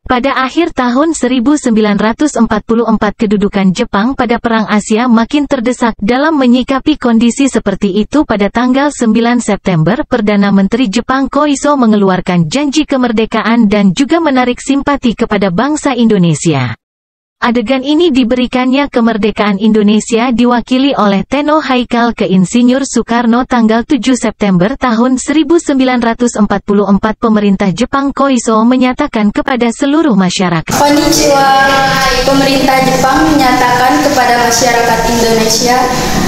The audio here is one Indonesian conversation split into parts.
Pada akhir tahun 1944 kedudukan Jepang pada Perang Asia makin terdesak. Dalam menyikapi kondisi seperti itu pada tanggal 9 September Perdana Menteri Jepang Koiso mengeluarkan janji kemerdekaan dan juga menarik simpati kepada bangsa Indonesia. Adegan ini diberikannya kemerdekaan Indonesia diwakili oleh Tenno Haikal ke Insinyur Soekarno tanggal 7 September tahun 1944. Pemerintah Jepang Koiso menyatakan kepada seluruh masyarakat. Konnichiwa. Pemerintah Jepang menyatakan kepada masyarakat Indonesia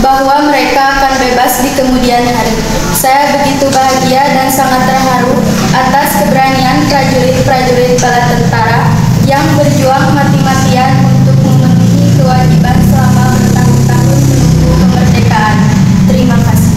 bahwa mereka akan bebas di kemudian hari. Saya begitu bahagia dan sangat terharu atas keberanian prajurit-prajurit bala tentara yang berjuang mati-matian untuk memenuhi kewajiban selama bertahun-tahun menunggu kemerdekaan. Terima kasih.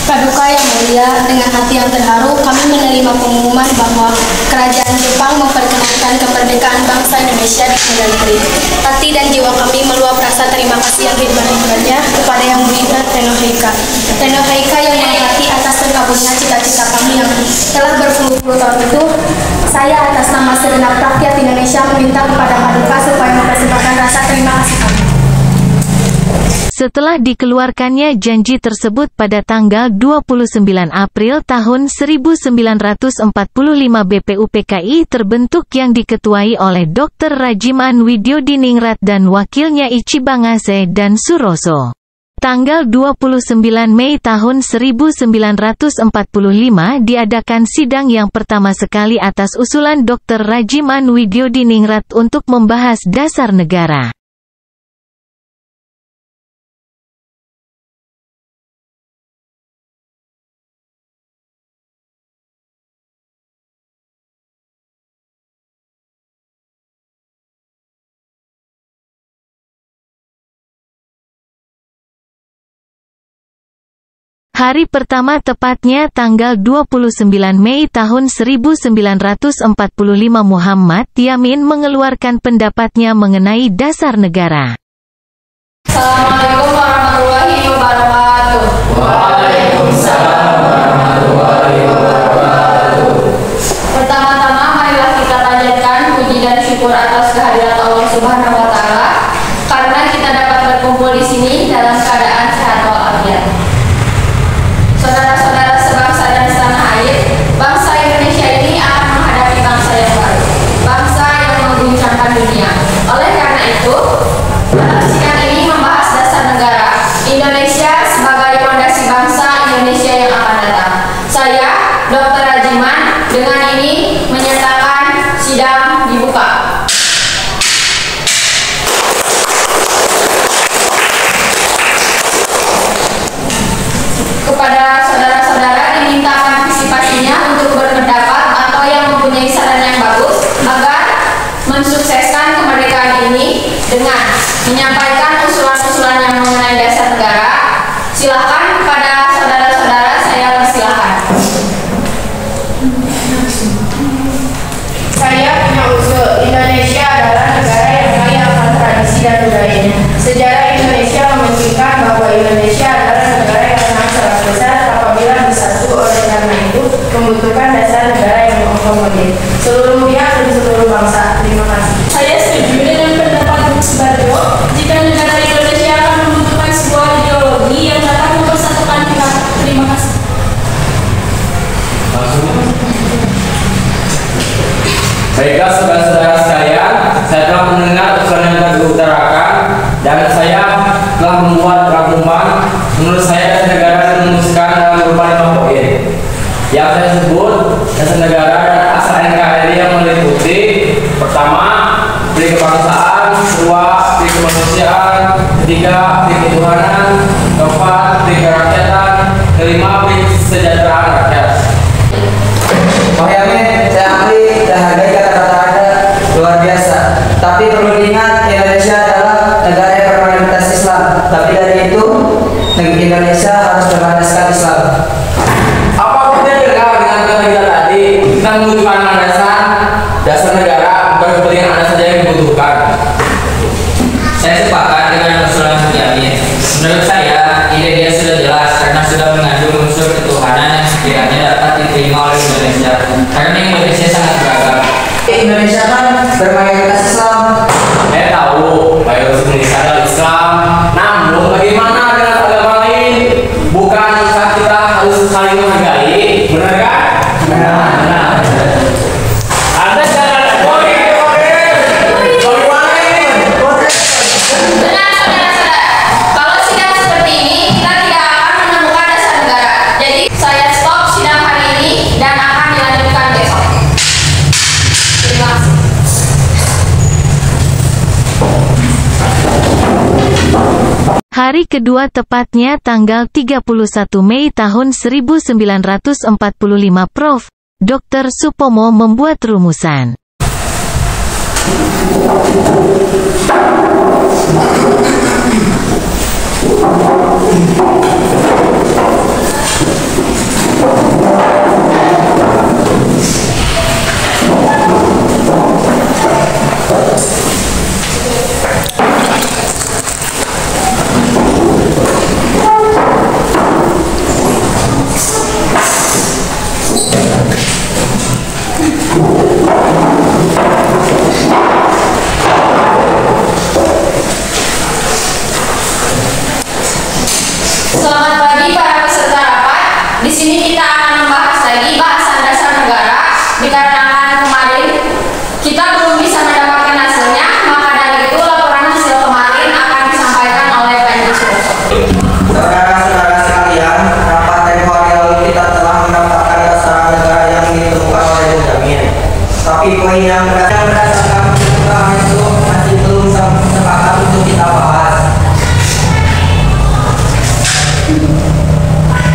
Paduka yang mulia, dengan hati yang terharu kami menerima pengumuman bahwa Kerajaan Jepang memperkenalkan kemerdekaan bangsa Indonesia di 9 April. Hati dan jiwa kami meluap rasa terima kasih yang hebat-hebatnya kepada Yang Mulia Tenno Haikal. Tenno Haikal yang menghormati atas terkabulnya cita-cita kami yang telah berpuluh-puluh tahun itu. Saya atas nama segenap rakyat Indonesia meminta kepada Paduka supaya mempersembahkan rasa terima kasih kami. Setelah dikeluarkannya janji tersebut pada tanggal 29 April tahun 1945 BPUPKI terbentuk yang diketuai oleh Dr. Rajiman Widyodiningrat dan wakilnya Ichibangase dan Suroso. Tanggal 29 Mei tahun 1945 diadakan sidang yang pertama sekali atas usulan Dr. Rajiman Widyodiningrat untuk membahas dasar negara. Hari pertama tepatnya tanggal 29 Mei tahun 1945 Muhammad Yamin mengeluarkan pendapatnya mengenai dasar negara. Assalamualaikum warahmatullahi wabarakatuh. Waalaikumsalam warahmatullahi wabarakatuh. Pertama-tama marilah kita panjatkan puji dan syukur atas kehadirat Allah Subhanahu wa taala karena kita dapat berkumpul di sini dalam keadaan sehat walafiat. Saudara-saudara sebangsa dan setanah air, bangsa Indonesia ini akan menghadapi bangsa yang baru, bangsa yang mengguncangkan dunia. Oleh karena itu, dalam sidang ini membahas dasar negara Indonesia sebagai fondasi bangsa Indonesia yang akan datang. Saya, Dr. Rajiman, dengan ini menyatakan sidang dibuka. Kepada saudara-saudara diminta partisipasinya untuk berpendapat atau yang mempunyai saran yang bagus agar mensukseskan kemerdekaan ini dengan menyampaikan usulan-usulan yang mengenai dasar negara. Silakan kepada saudara-saudara, saya persilahkan. Saya punya usul. Indonesia adalah negara yang kaya akan tradisi dan budayanya. Sejarah Indonesia membuktikan bahwa Indonesia adalah negara yang sangat besar apabila bersatu. Oleh karena itu membutuhkan dasar negara yang mengakomodir seluruh pihak dan seluruh bangsa. Terima kasih. Saya setuju dengan pendapat Bung Subarjo. Jika negara Indonesia akan membutuhkan sebuah ideologi yang dapat mempersatukan pihak. Terima kasih. Baiklah saudara-saudara sekalian, saya telah mendengar usulan yang telah diutarakan dan saya telah membuat rangkuman. Menurut saya dasar negara dirumuskan dalam berupa 5 poin. Yang saya sebut dasar negara dan asal NKRI yang meliputi: pertama, pri kebangsaan; kedua, pri kemanusiaan; ketiga, pri ketuhanan; keempat, pri kerakyatan; kelima, pri kesejahteraan rakyat. Pak Yamin, saya ahli dan hargai kata-kata Anda luar biasa. Tapi perlu diingat, Indonesia adalah negara yang bermayoritas Islam. Tapi dari itu, Indonesia harus berlandaskan Islam. Apa kita dengar dengan kata kita tadi? Kita membutuhkan dasar negara, bukan kepentingan Anda saja yang dibutuhkan. Saya sepakat dengan usulan Yamin. Menurut saya, ide dia sudah jelas karena sudah mengandung unsur ketuhanan yang sekiranya dapat diterima oleh Indonesia. Karena Indonesia sangat beragam. Indonesia kan bermayoritas Islam. Saya tahu mayoritas Indonesia adalah Islam. Namun bagaimana dengan agama lain? Bukankah kita harus saling menghargai? Benar kan? Benar. Anda jangan Benar, saudara-saudara. Kalau sidang seperti ini, kita tidak akan menemukan dasar negara. Jadi, saya stop sidang hari ini dan akan dilanjutkan besok. Terima kasih. Hari kedua tepatnya tanggal 31 Mei tahun 1945 Prof. Dr. Supomo membuat rumusan. Selamat pagi para peserta rapat. Di sini kita akan membahas lagi bahasan dasar negara. Dikarenakan kemarin kita belum bisa mendapatkan hasilnya, maka dari itu laporan hasil kemarin akan disampaikan oleh Panji Suroso. Saudara-saudara sekalian, rapat tempo hari lalu kita telah mendapatkan dasar negara yang ditemukan oleh Benjamin. Tapi poin yang berdasarkan perkembangan itu masih belum sepakat untuk kita bahas.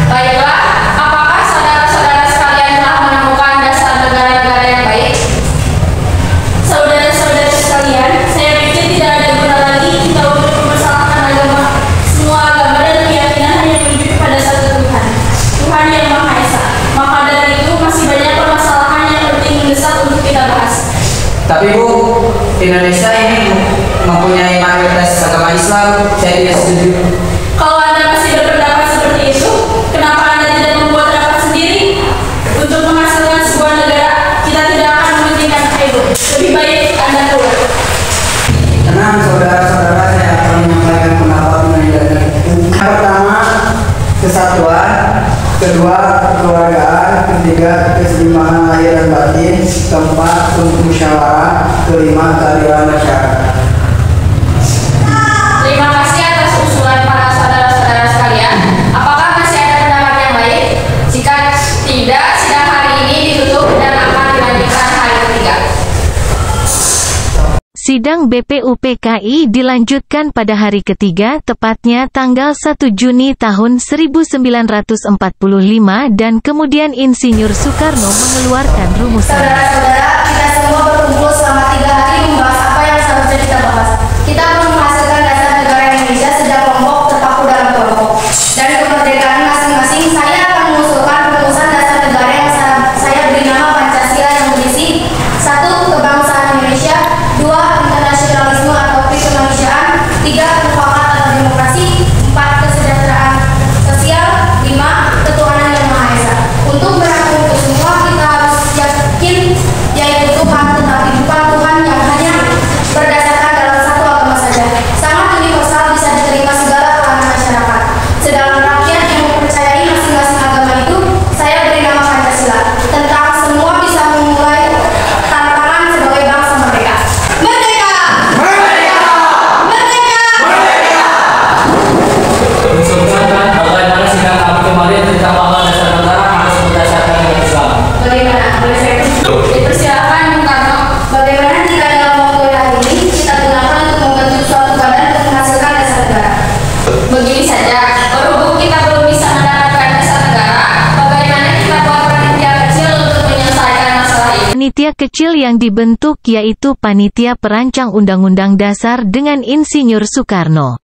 Baiklah, apakah saudara-saudara sekalian telah menemukan dasar negara-negara yang baik? Saudara-saudara sekalian, saya pikir tidak ada guna lagi kita untuk mempersalahkan agama. Semua agama dan keyakinan hanya merujuk pada satu Tuhan, Tuhan yang Maha Esa. Maka dari itu masih banyak permasalahan yang penting mendesak untuk kita bahas. Tapi Bu, Indonesia ini mempunyai mayoritas agama Islam, saya tidak setuju. Kalau Anda masih berpendapat seperti itu, kenapa Anda tidak membuat rapat sendiri? Untuk menghasilkan sebuah negara, kita tidak akan mementingkan ego. Lebih baik Anda keluar. Tenang saudara-saudara, saya akan menyampaikan pendapat mengenai pertama, kesatuan, kedua, kekeluargaan, ketiga, keseimbangan lahir dan batin, keempat, untuk musyawarah, kelima, keadilan masyarakat. Terima kasih atas usulan para saudara-saudara sekalian. Apakah masih ada pendapat yang baik? Jika tidak, sidang hari ini ditutup dan akan dilanjutkan hari ketiga. Sidang BPUPKI dilanjutkan pada hari ketiga tepatnya tanggal 1 Juni tahun 1945 dan kemudian Insinyur Soekarno mengeluarkan rumusan. Saudara-saudara, kita semua berkumpul selama 3 hari membahas apa yang seharusnya kita bahas. Kita belum menghasilkan dasar negara Indonesia sejak kelompok terpaku dalam kelompok. Dan kemerdekaan masing-masing, saya akan mengusulkan rumusan dasar negara yang saya beri nama Pancasila yang berisi 1. Kebangsaan Indonesia, 2. Internasionalisme atau kemanusiaan, 3. Mufakat atau demokrasi, 4. Kesejahteraan sosial, 5. Ketuhanan yang Maha Esa. Untuk merangkum itu semua, kita harus yakin yaitu Tuhan, tetapi bukan Tuhan yang hanya berdasarkan dalam satu agama saja. Sangat universal, bisa diterima segala kalangan masyarakat. Sedangkan rakyat yang mempercayai masing-masing agama itu, saya beri nama Pancasila. Tentang semua bisa memulai tantangan sebagai bangsa merdeka. Merdeka! Merdeka! Merdeka! Merdeka! Menceritakan bagaimana sidang kami kemarin tentang bahwa dasar negara harus berdasarkan dengan Islam. Bagaimana? Boleh saya dipersilakan, Bung Karno. Bagaimana jika dalam waktu hari ini kita gunakan untuk membentuk suatu badan untuk menghasilkan dasar negara? Begini saja, berhubung kita belum bisa mendapatkan dasar negara, bagaimana kita buat panitia kecil untuk menyelesaikan masalah ini? Panitia kecil yang dibentuk yaitu Panitia Perancang Undang-Undang Dasar dengan Insinyur Soekarno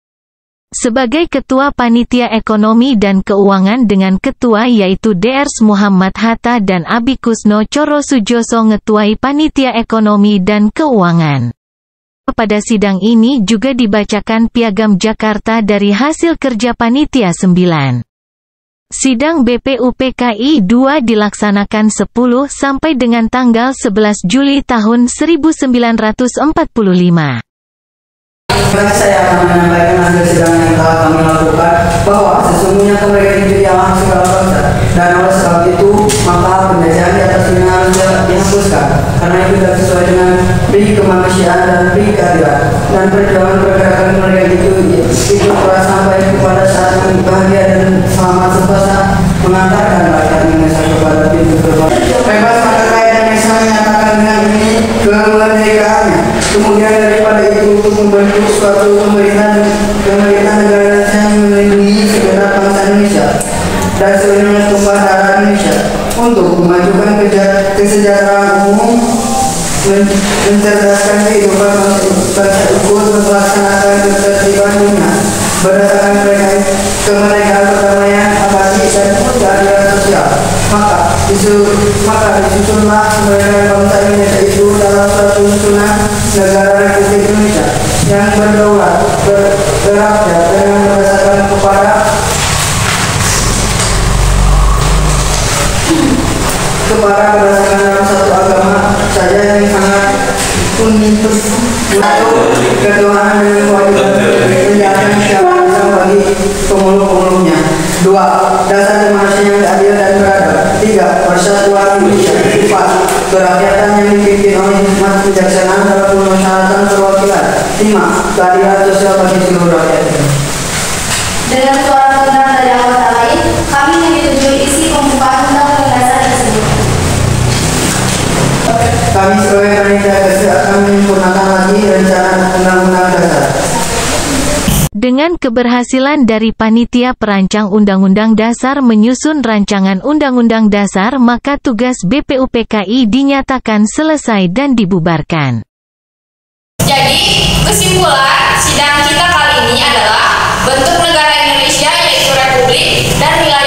sebagai Ketua Panitia Ekonomi dan Keuangan dengan Ketua yaitu Drs Muhammad Hatta dan Abi Kusno Coro Sujoso ngetuai Panitia Ekonomi dan Keuangan. Pada sidang ini juga dibacakan Piagam Jakarta dari hasil kerja Panitia 9. Sidang BPUPKI 2 dilaksanakan 10 sampai dengan tanggal 11 Juli tahun 1945. Saya akan menyampaikan hasil sidang yang telah kami lakukan bahwa sesungguhnya kemerdekaan itu yang langsung dalam bangsa, dan oleh sebab itu maka penjajahan di atas dunia harus dihapuskan karena itu tidak sesuai dengan pri kemanusiaan dan pri keadilan, dan perjuangan pergerakan kemerdekaan itu telah sampai kepada saat yang bahagia dan selamat sentosa mengantarkan rakyat Indonesia kepada pintu gerbang bebas maka rakyat Indonesia menyatakan dengan ini kemerdekaannya. Kemudian daripada itu untuk membentuk suatu pemerintahan negara yang melindungi segenap bangsa Indonesia dan seluruh tumpah darah Indonesia untuk memajukan kesejahteraan umum, mencerdaskan kehidupan bangsa ikut melaksanakan ketertiban dunia berdasarkan kemerdekaan, perdamaian, abadi dan keadilan sosial. Maka disusunlah kemerdekaan bangsa Indonesia itu dalam suatu susunan negara Republik Indonesia yang berdaulat, berakhir dengan berdasarkan berdasarkan dalam satu agama saja yang sangat unik, satu ketuhanan dengan kewajiban menjalankan syarat Islam bagi pemulung-pemulungnya. 2. Dasar kemanusiaan yang adil dan beradab. 3. Persatuan Indonesia. 4. Kerakyatan yang dipimpin oleh hikmat kebijaksanaan dalam permusyawaratan perwakilan. 5. Keadilan sosial bagi seluruh rakyat. Dengan suara keterangan dari anggota lain, kami menyetujui isi pembukaan Undang-Undang Dasar tersebut. Kami sebagai panitia kerja akan menyempurnakan lagi rencana Undang-Undang Dasar. Dengan keberhasilan dari Panitia Perancang Undang-Undang Dasar menyusun rancangan Undang-Undang Dasar, maka tugas BPUPKI dinyatakan selesai dan dibubarkan. Jadi, kesimpulan sidang kita kali ini adalah bentuk negara Indonesia yaitu Republik dan wilayah